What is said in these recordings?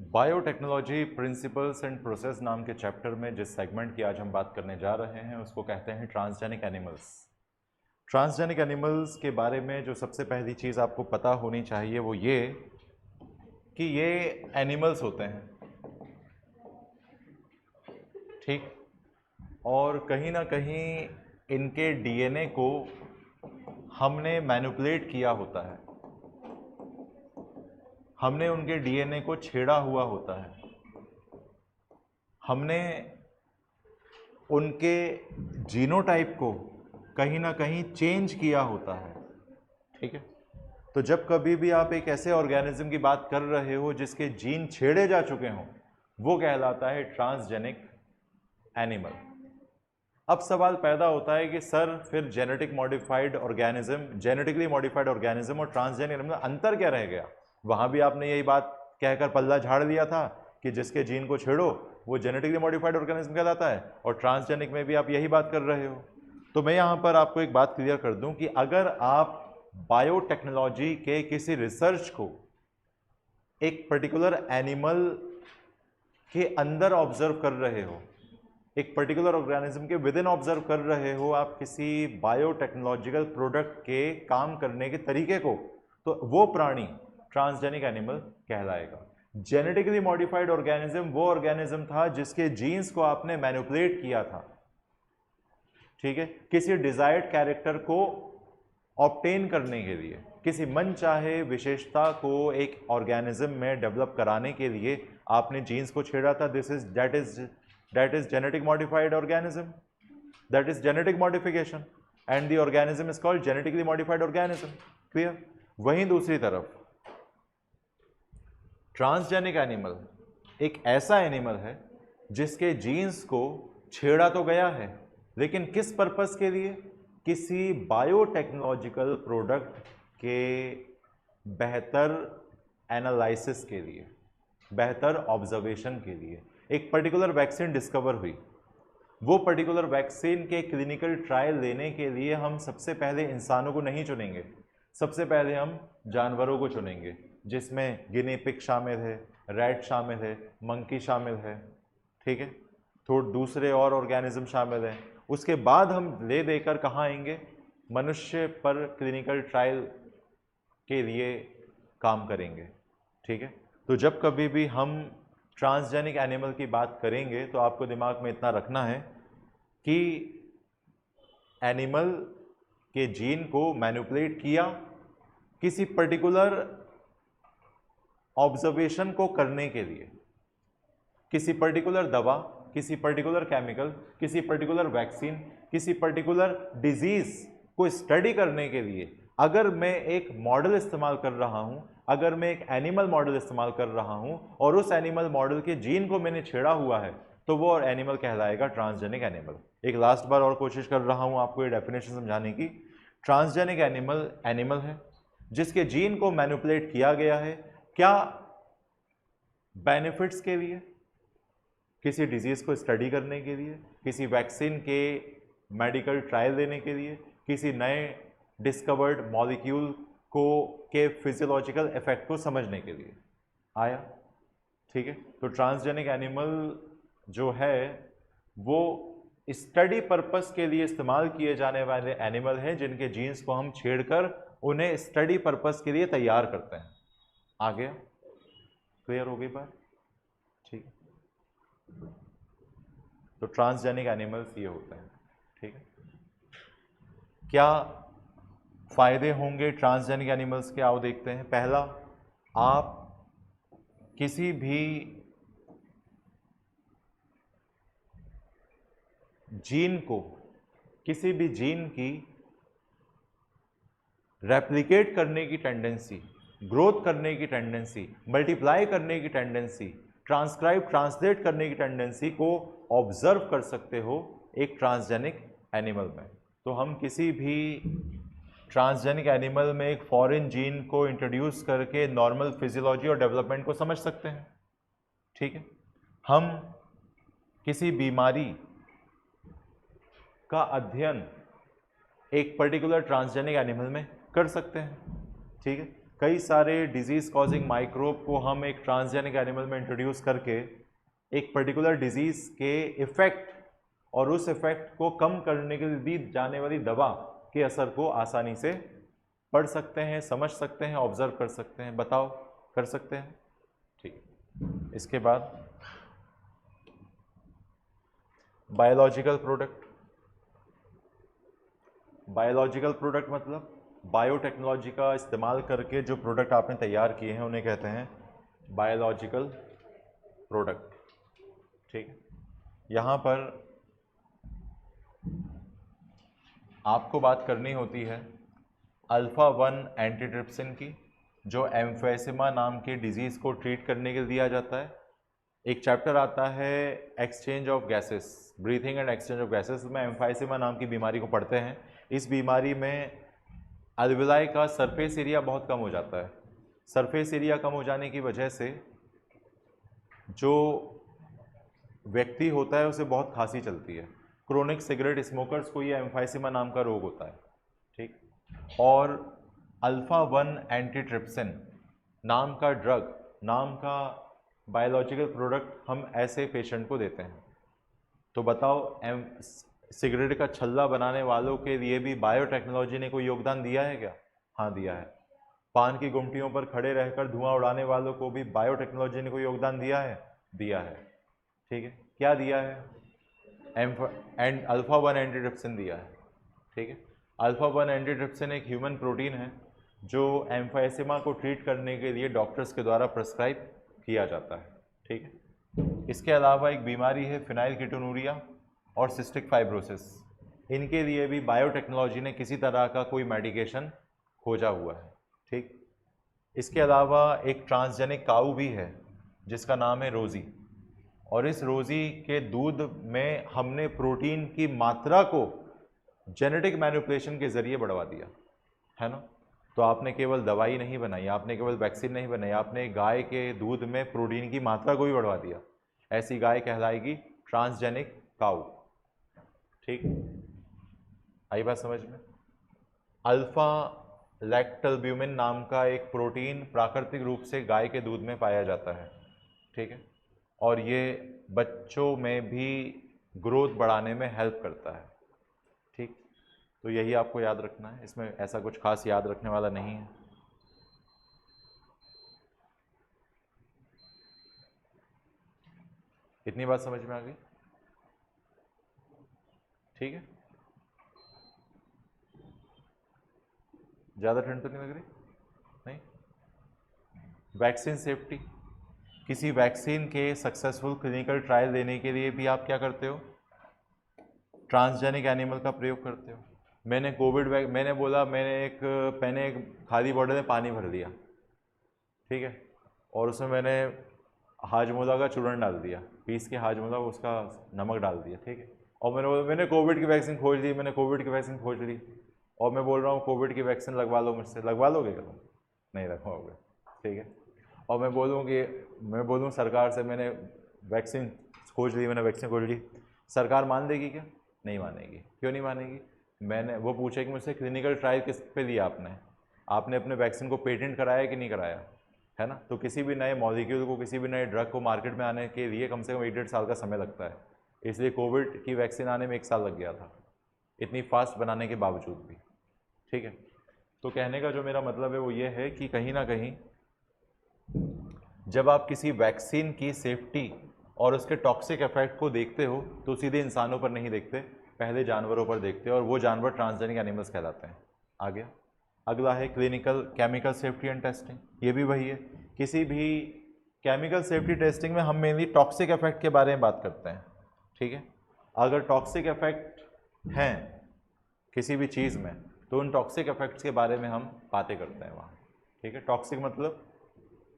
Biotechnology principles and process नाम के chapter में जिस सेगमेंट की आज हम बात करने जा रहे हैं उसको कहते हैं ट्रांसजेनिक एनिमल्स। ट्रांसजेनिक एनिमल्स के बारे में जो सबसे पहली चीज़ आपको पता होनी चाहिए वो ये कि ये एनिमल्स होते हैं, ठीक, और कहीं ना कहीं इनके डीएनए को हमने मैनिपुलेट किया होता है, हमने उनके डीएनए को छेड़ा हुआ होता है, हमने उनके जीनोटाइप को कहीं ना कहीं चेंज किया होता है, ठीक है। तो जब कभी भी आप एक ऐसे ऑर्गेनिज्म की बात कर रहे हो जिसके जीन छेड़े जा चुके हों, वो कहलाता है ट्रांसजेनिक एनिमल। अब सवाल पैदा होता है कि सर फिर जेनेटिकली मॉडिफाइड ऑर्गेनिज्म और ट्रांसजेनिक एनिमल अंतर क्या रह गया? वहां भी आपने यही बात कहकर पल्ला झाड़ दिया था कि जिसके जीन को छेड़ो वो जेनेटिकली मॉडिफाइड ऑर्गेनिज्म कहलाता है, और ट्रांसजेनिक में भी आप यही बात कर रहे हो। तो मैं यहाँ पर आपको एक बात क्लियर कर दूं कि अगर आप बायोटेक्नोलॉजी के किसी रिसर्च को एक पर्टिकुलर एनिमल के अंदर ऑब्जर्व कर रहे हो, एक पर्टिकुलर ऑर्गेनिज्म के विद इन ऑब्जर्व कर रहे हो आप किसी बायोटेक्नोलॉजिकल प्रोडक्ट के काम करने के तरीके को, तो वो प्राणी ट्रांसजेनिक एनिमल कहलाएगा। जेनेटिकली मॉडिफाइड ऑर्गेनिज्म वो ऑर्गेनिज्म था जिसके जीन्स को आपने मैनिपुलेट किया था, ठीक है, किसी डिजायर्ड कैरेक्टर को ऑब्टेन करने के लिए, किसी मनचाहे विशेषता को एक ऑर्गेनिज्म में डेवलप कराने के लिए आपने जीन्स को छेड़ा था। That is genetic modified organism, that is genetic modification, and the organism is called genetically modified organism. Clear? वहीं दूसरी तरफ ट्रांसजेनिक एनिमल एक ऐसा एनिमल है जिसके जीन्स को छेड़ा तो गया है, लेकिन किस पर्पस के लिए? किसी बायोटेक्नोलॉजिकल प्रोडक्ट के बेहतर एनालिसिस के लिए, बेहतर ऑब्जर्वेशन के लिए। एक पर्टिकुलर वैक्सीन डिस्कवर हुई, वो पर्टिकुलर वैक्सीन के क्लिनिकल ट्रायल लेने के लिए हम सबसे पहले इंसानों को नहीं चुनेंगे, सबसे पहले हम जानवरों को चुनेंगे, जिसमें गिनी पिग शामिल है, रैट शामिल है, मंकी शामिल है, ठीक है, थोड़े दूसरे और ऑर्गेनिज्म शामिल हैं। उसके बाद हम ले देकर कहाँ आएंगे? मनुष्य पर क्लिनिकल ट्रायल के लिए काम करेंगे, ठीक है। तो जब कभी भी हम ट्रांसजेनिक एनिमल की बात करेंगे तो आपको दिमाग में इतना रखना है कि एनिमल के जीन को मैनिपुलेट किया किसी पर्टिकुलर ऑब्जर्वेशन को करने के लिए, किसी पर्टिकुलर दवा, किसी पर्टिकुलर केमिकल, किसी पर्टिकुलर वैक्सीन, किसी पर्टिकुलर डिजीज को स्टडी करने के लिए अगर मैं एक मॉडल इस्तेमाल कर रहा हूं, अगर मैं एक एनिमल मॉडल इस्तेमाल कर रहा हूं और उस एनिमल मॉडल के जीन को मैंने छेड़ा हुआ है, तो वो एनिमल कहलाएगा ट्रांसजेनिक एनिमल। एक लास्ट बार और कोशिश कर रहा हूं आपको ये डेफिनेशन समझाने की। ट्रांसजेनिक एनिमल एनिमल है जिसके जीन को मैनिपुलेट किया गया है, क्या? बेनिफिट्स के लिए, किसी डिजीज को स्टडी करने के लिए, किसी वैक्सीन के मेडिकल ट्रायल देने के लिए, किसी नए डिस्कवर्ड मॉलिक्यूल को के फिजियोलॉजिकल इफेक्ट को समझने के लिए आया, ठीक है। तो ट्रांसजेनिक एनिमल जो है वो स्टडी पर्पस के लिए इस्तेमाल किए जाने वाले एनिमल हैं जिनके जीन्स को हम छेड़कर उन्हें स्टडी पर्पस के लिए तैयार करते हैं। आ गया? क्लियर हो गई बात? ठीक है। तो ट्रांसजेनिक एनिमल्स ये होते हैं, ठीक है। क्या फायदे होंगे ट्रांसजेनिक एनिमल्स के? आओ देखते हैं। पहला, आप किसी भी जीन को, किसी भी जीन की रेप्लिकेट करने की टेंडेंसी, ग्रोथ करने की टेंडेंसी, मल्टीप्लाई करने की टेंडेंसी, ट्रांसक्राइब ट्रांसलेट करने की टेंडेंसी को ऑब्जर्व कर सकते हो एक ट्रांसजेनिक एनिमल में। तो हम किसी भी ट्रांसजेनिक एनिमल में एक फॉरेन जीन को इंट्रोड्यूस करके नॉर्मल फिजियोलॉजी और डेवलपमेंट को समझ सकते हैं, ठीक है। हम किसी बीमारी का अध्ययन एक पर्टिकुलर ट्रांसजेनिक एनिमल में कर सकते हैं, ठीक है। कई सारे डिजीज़ कॉजिंग माइक्रोब को हम एक ट्रांसजेनिक एनिमल में इंट्रोड्यूस करके एक पर्टिकुलर डिजीज़ के इफ़ेक्ट और उस इफ़ेक्ट को कम करने के लिए दी जाने वाली दवा के असर को आसानी से पढ़ सकते हैं, समझ सकते हैं, ऑब्जर्व कर सकते हैं। बताओ, कर सकते हैं? ठीक। इसके बाद बायोलॉजिकल प्रोडक्ट। बायोलॉजिकल प्रोडक्ट मतलब बायोटेक्नोलॉजी का इस्तेमाल करके जो प्रोडक्ट आपने तैयार किए हैं उन्हें कहते हैं बायोलॉजिकल प्रोडक्ट। ठीक है, यहाँ पर आपको बात करनी होती है अल्फ़ा-1 एंटीट्रिप्सिन की, जो एम्फेसिमा नाम के डिजीज़ को ट्रीट करने के लिए दिया जाता है। एक चैप्टर आता है exchange of gases, breathing and exchange of gases में एम्फेसिमा नाम की बीमारी को पढ़ते हैं। इस बीमारी में अल्वेलाई का सरफेस एरिया बहुत कम हो जाता है। सरफेस एरिया कम हो जाने की वजह से जो व्यक्ति होता है उसे बहुत खांसी चलती है। क्रोनिक सिगरेट स्मोकर्स को ये एम्फाइसिमा नाम का रोग होता है। ठीक, और अल्फ़ा-1 एंटीट्रिप्सिन नाम का ड्रग, नाम का बायोलॉजिकल प्रोडक्ट हम ऐसे पेशेंट को देते हैं। तो बताओ, सिगरेट का छल्ला बनाने वालों के लिए भी बायोटेक्नोलॉजी ने कोई योगदान दिया है क्या? हाँ, दिया है। पान की गुमटियों पर खड़े रहकर धुआं उड़ाने वालों को भी बायोटेक्नोलॉजी ने कोई योगदान दिया है? दिया है। ठीक है, क्या दिया है? अल्फ़ा-1 एंटीट्रिप्सिन दिया है। ठीक है, अल्फ़ा-1 एंटीट्रिप्सिन एक ह्यूमन प्रोटीन है जो एम्फेसिमा को ट्रीट करने के लिए डॉक्टर्स के द्वारा प्रिस्क्राइब किया जाता है। ठीक है, इसके अलावा एक बीमारी है फिनाइलकीटोनुरिया और सिस्टिक फाइब्रोसिस। इनके लिए भी बायोटेक्नोलॉजी ने किसी तरह का कोई मेडिकेशन खोजा हुआ है। ठीक, इसके अलावा एक ट्रांसजेनिक काऊ भी है जिसका नाम है रोज़ी, और इस रोज़ी के दूध में हमने प्रोटीन की मात्रा को जेनेटिक मैनिपुलेशन के ज़रिए बढ़वा दिया है ना। तो आपने केवल दवाई नहीं बनाई, आपने केवल वैक्सीन नहीं बनाई, आपने गाय के दूध में प्रोटीन की मात्रा को भी बढ़वा दिया। ऐसी गाय कहलाएगी ट्रांसजेनिक काऊ। ठीक, आई बात समझ में? अल्फा लैक्टल्ब्यूमिन नाम का एक प्रोटीन प्राकृतिक रूप से गाय के दूध में पाया जाता है। ठीक है, और ये बच्चों में भी ग्रोथ बढ़ाने में हेल्प करता है। ठीक, तो यही आपको याद रखना है, इसमें ऐसा कुछ खास याद रखने वाला नहीं है। इतनी बात समझ में आ गई? ठीक है, ज़्यादा ठंड तो नहीं लग रही? नहीं। वैक्सीन सेफ्टी, किसी वैक्सीन के सक्सेसफुल क्लिनिकल ट्रायल देने के लिए भी आप क्या करते हो? ट्रांसजेनिक एनिमल का प्रयोग करते हो। मैंने मैंने एक खाली बॉटल में पानी भर दिया, ठीक है, और उसमें मैंने हाजमोला का चूर्ण डाल दिया, पीस के हाजमोला उसका नमक डाल दिया। ठीक है, और मैंने कोविड की वैक्सीन खोज ली, मैंने कोविड की वैक्सीन खोज ली, और मैं बोल रहा हूँ कोविड की वैक्सीन लगवा लो मुझसे। लगवा लोगे क्या तुम? नहीं लगवाओगे। ठीक है, और मैं बोलूँ सरकार से मैंने वैक्सीन खोज ली, मैंने वैक्सीन खोज ली, सरकार मान देगी क्या? नहीं मानेगी। क्यों नहीं मानेगी? वो पूछेगी मुझसे क्लिनिकल ट्रायल किस पे दिया आपने अपने वैक्सीन को पेटेंट कराया कि नहीं कराया, है ना। तो किसी भी नए मॉलिक्यूल को, किसी भी नए ड्रग को मार्केट में आने के लिए कम से कम 1-1.5 साल का समय लगता है। इसलिए कोविड की वैक्सीन आने में 1 साल लग गया था, इतनी फास्ट बनाने के बावजूद भी। ठीक है, तो कहने का जो मेरा मतलब है वो ये है कि कहीं ना कहीं जब आप किसी वैक्सीन की सेफ्टी और उसके टॉक्सिक इफेक्ट को देखते हो तो सीधे इंसानों पर नहीं देखते, पहले जानवरों पर देखते हो, और वो जानवर ट्रांसजेनिक एनिमल्स कहलाते हैं। आ गया। अगला है clinical chemical safety and testing. ये भी वही है, किसी भी केमिकल सेफ्टी टेस्टिंग में हम मेनली टॉक्सिक इफेक्ट के बारे में बात करते हैं। ठीक है, अगर टॉक्सिक इफेक्ट हैं किसी भी चीज़ में तो उन टॉक्सिक इफेक्ट्स के बारे में हम बातें करते हैं वहाँ। ठीक है, टॉक्सिक मतलब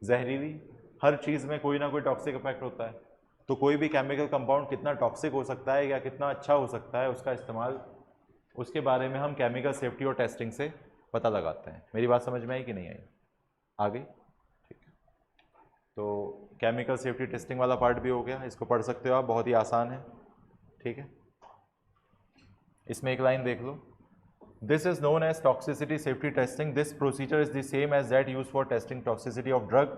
जहरीली, हर चीज़ में कोई ना कोई टॉक्सिक इफेक्ट होता है। तो कोई भी केमिकल कंपाउंड कितना टॉक्सिक हो सकता है या कितना अच्छा हो सकता है उसका इस्तेमाल, उसके बारे में हम केमिकल सेफ्टी और टेस्टिंग से पता लगाते हैं। मेरी बात समझ में आई कि नहीं आई? आ गई? ठीक है, तो केमिकल सेफ्टी टेस्टिंग वाला पार्ट भी हो गया, इसको पढ़ सकते हो आप, बहुत ही आसान है। ठीक है, इसमें एक लाइन देख लो, This is known as toxicity safety testing. This procedure is the same as that used for testing toxicity of drug.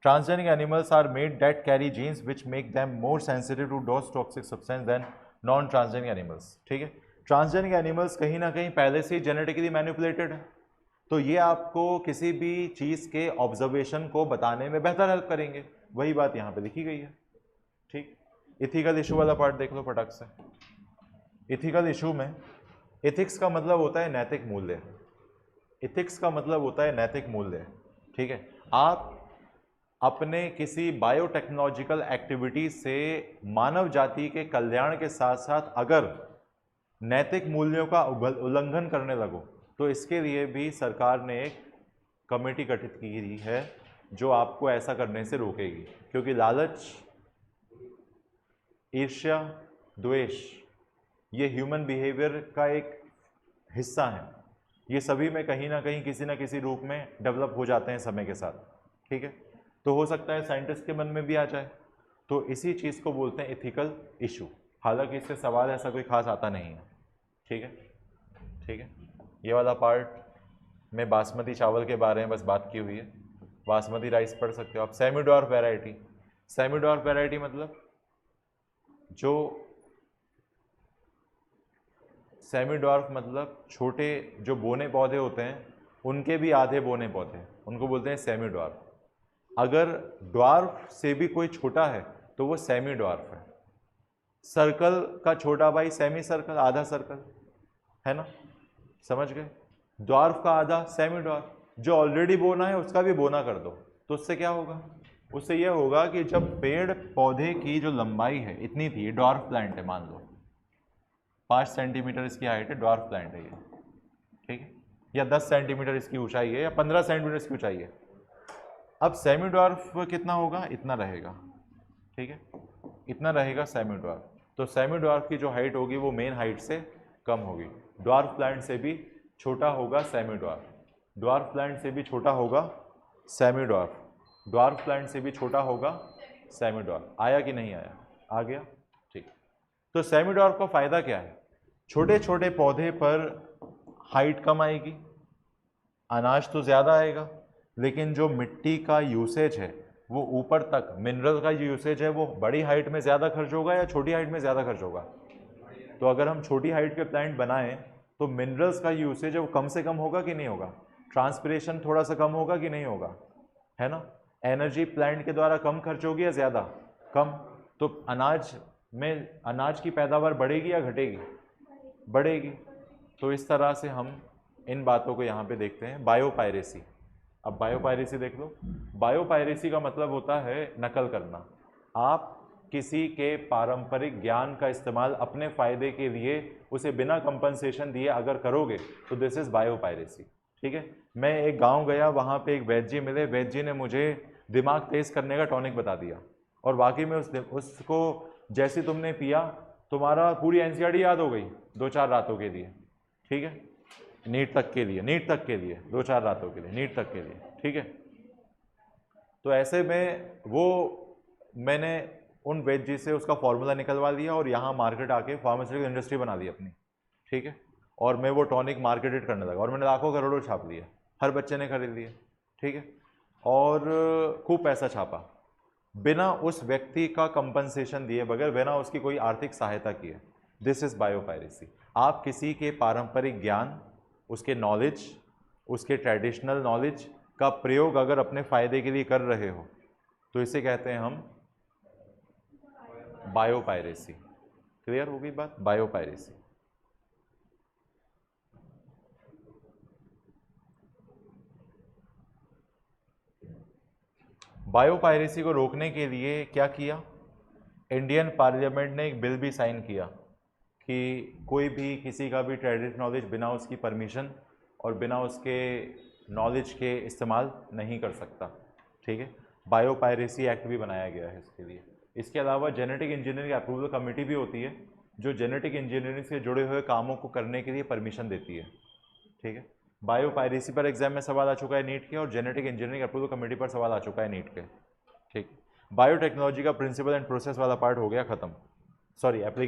Transgenic animals are made that carry genes which make them more sensitive to those toxic substance than non-transgenic animals. ठीक है, transgenic animals कहीं ना कहीं पहले से genetically manipulated है, तो ये आपको किसी भी चीज़ के ऑब्जर्वेशन को बताने में बेहतर हेल्प करेंगे। वही बात यहाँ पे लिखी गई है। ठीक, इथिकल इशू वाला पार्ट देख लो फटाक से। इथिकल इशू में इथिक्स का मतलब होता है नैतिक मूल्य। इथिक्स का मतलब होता है नैतिक मूल्य। ठीक है, आप अपने किसी बायोटेक्नोलॉजिकल एक्टिविटी से मानव जाति के कल्याण के साथ साथ अगर नैतिक मूल्यों का उल्लंघन करने लगो तो इसके लिए भी सरकार ने एक कमेटी गठित की है जो आपको ऐसा करने से रोकेगी, क्योंकि लालच, ईर्ष्या, द्वेष ये ह्यूमन बिहेवियर का एक हिस्सा है। ये सभी में कहीं ना कहीं किसी ना किसी रूप में डेवलप हो जाते हैं समय के साथ। ठीक है, तो हो सकता है साइंटिस्ट के मन में भी आ जाए, तो इसी चीज़ को बोलते हैं इथिकल इशू। हालांकि इससे सवाल ऐसा कोई खास आता नहीं है। ठीक है, ठीक है, ये वाला पार्ट में बासमती चावल के बारे में बस बात की हुई है। बासमती राइस पढ़ सकते हो आप। Semi dwarf variety, semi dwarf variety मतलब जो सेमी ड्वार्फ मतलब छोटे जो बोने पौधे होते हैं उनके भी आधे बोने पौधे, उनको बोलते हैं सेमी ड्वार्फ। अगर ड्वार्फ से भी कोई छोटा है तो वो सेमी ड्वार्फ है। सर्कल का छोटा भाई सेमी सर्कल, आधा सर्कल है ना, समझ गए। ड्वार्फ का आधा सेमी ड्वार्फ। जो ऑलरेडी बोना है उसका भी बोना कर दो, तो उससे क्या होगा, उससे यह होगा कि जब पेड़ पौधे की जो लंबाई है इतनी थी, ड्वार्फ प्लांट है मान लो 5 सेंटीमीटर इसकी हाइट है, ड्वार्फ प्लांट है ये, ठीक है, या 10 सेंटीमीटर इसकी ऊंचाई है या 15 सेंटीमीटर इसकी ऊंचाई है। अब सेमी ड्वार्फ कितना होगा, इतना रहेगा। ठीक है, इतना रहेगा सेमी ड्वार्फ। तो सेमी ड्वार्फ की जो हाइट होगी वो मेन हाइट से कम होगी। ड्वार्फ प्लांट से भी छोटा होगा सेमी ड्वार्फ, ड्वार्फ प्लांट से भी छोटा होगा सेमी ड्वार्फ, ड्वार्फ प्लांट से भी छोटा होगा सेमी ड्वार्फ। आया कि नहीं आया, आ गया। ठीक, तो सेमी ड्वार्फ का फायदा क्या है, छोटे छोटे पौधे पर हाइट कम आएगी, अनाज तो ज़्यादा आएगा, लेकिन जो मिट्टी का यूसेज है वो ऊपर तक, मिनरल का जो यूसेज है वो बड़ी हाइट में ज़्यादा खर्च होगा या छोटी हाइट में ज़्यादा खर्च होगा। तो अगर हम छोटी हाइट के प्लांट बनाएं तो मिनरल्स का यूसेज है वो कम से कम होगा कि नहीं होगा, ट्रांसपिरेशन थोड़ा सा कम होगा कि नहीं होगा, है ना। एनर्जी प्लांट के द्वारा कम खर्च होगी या ज़्यादा, कम। तो अनाज की पैदावार बढ़ेगी या घटेगी, बढ़ेगी। तो इस तरह से हम इन बातों को यहाँ पे देखते हैं। बायोपायरेसी, अब बायोपायरेसी देख लो। बायोपायरेसी का मतलब होता है नकल करना। आप किसी के पारंपरिक ज्ञान का इस्तेमाल अपने फ़ायदे के लिए उसे बिना कंपनसेशन दिए अगर करोगे तो दिस इज़ बायोपायरेसी। ठीक है, मैं एक गांव गया, वहाँ पे एक वैद्य जी मिले, वैद्य जी ने मुझे दिमाग तेज़ करने का टॉनिक बता दिया, और वाकई में उसको जैसे तुमने पिया तुम्हारा पूरी एनसीईआरटी याद हो गई 2-4 रातों के लिए। ठीक है, नीट तक के लिए 2-4 रातों के लिए, नीट तक के लिए। ठीक है, तो ऐसे में मैंने उन वैद्य जी से उसका फॉर्मूला निकलवा लिया और यहाँ मार्केट आके फार्मास्यूटिकल इंडस्ट्री बना ली अपनी। ठीक है, और मैं वो टॉनिक मार्केटेड करने लगा और मैंने लाखों करोड़ों छाप लिए, हर बच्चे ने खरीद लिए। ठीक है, और खूब पैसा छापा बिना उस व्यक्ति का कंपनसेशन दिए बगैर, बिना उसकी कोई आर्थिक सहायता किए। This is biopiracy. आप किसी के पारंपरिक ज्ञान, उसके नॉलेज, उसके ट्रेडिशनल नॉलेज का प्रयोग अगर अपने फ़ायदे के लिए कर रहे हो तो इसे कहते हैं हम बायोपायरेसी। क्लियर हो गई बात, बायोपायरेसी। बायोपायरेसी को रोकने के लिए क्या किया, इंडियन पार्लियामेंट ने एक बिल भी साइन किया कि कोई भी किसी का भी ट्रेडिशनल नॉलेज बिना उसकी परमिशन और बिना उसके नॉलेज के इस्तेमाल नहीं कर सकता। ठीक है, बायोपायरेसी एक्ट भी बनाया गया है इसके लिए। इसके अलावा जेनेटिक इंजीनियरिंग अप्रूवल कमेटी भी होती है जो जेनेटिक इंजीनियरिंग से जुड़े हुए कामों को करने के लिए परमिशन देती है। ठीक है, बायोपायरेसी पर एग्जाम में सवाल आ चुका है नीट के, और जेनेटिक इंजीनियरिंग अप्रूवल कमेटी पर सवाल आ चुका है नीट के। ठीक, बायोटेक्नोलॉजी का प्रिंसिपल एंड प्रोसेस वाला पार्ट हो गया ख़त्म, सॉरी एप्लीकेशन